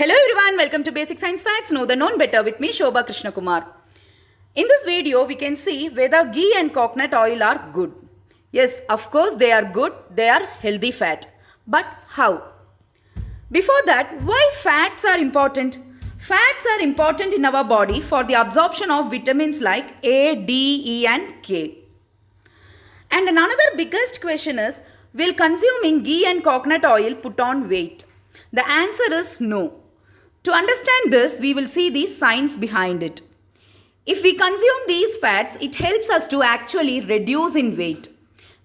Hello everyone, welcome to Basic Science Facts, Know the Known Better with me Shobha Krishna Kumar. In this video, we can see whether ghee and coconut oil are good. Yes, of course they are good, they are healthy fat. But how? Before that, why fats are important? Fats are important in our body for the absorption of vitamins like A, D, E and K. And another biggest question is, will consuming ghee and coconut oil put on weight? The answer is no. To understand this, we will see the science behind it. If we consume these fats, it helps us to actually reduce in weight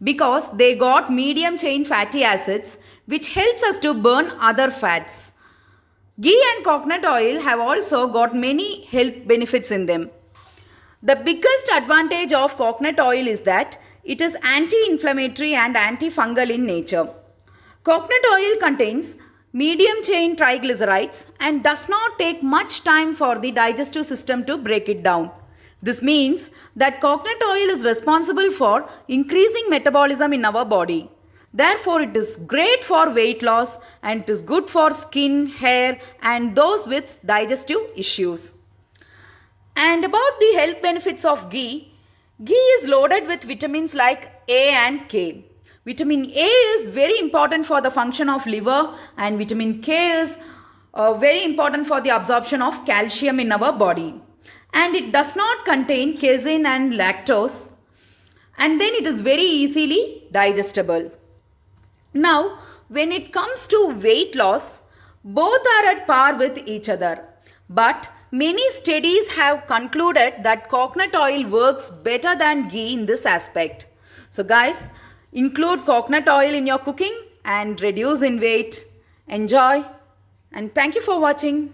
because they got medium chain fatty acids which helps us to burn other fats. Ghee and coconut oil have also got many health benefits in them. The biggest advantage of coconut oil is that it is anti-inflammatory and antifungal in nature. Coconut oil contains medium chain triglycerides and does not take much time for the digestive system to break it down. This means that coconut oil is responsible for increasing metabolism in our body. Therefore, it is great for weight loss and it is good for skin, hair and those with digestive issues. And about the health benefits of ghee, ghee is loaded with vitamins like A and K. Vitamin A is very important for the function of liver and vitamin K is very important for the absorption of calcium in our body. And it does not contain casein and lactose and then it is very easily digestible. Now, when it comes to weight loss, both are at par with each other. But many studies have concluded that coconut oil works better than ghee in this aspect. So guys, include coconut oil in your cooking and reduce in weight. Enjoy and thank you for watching.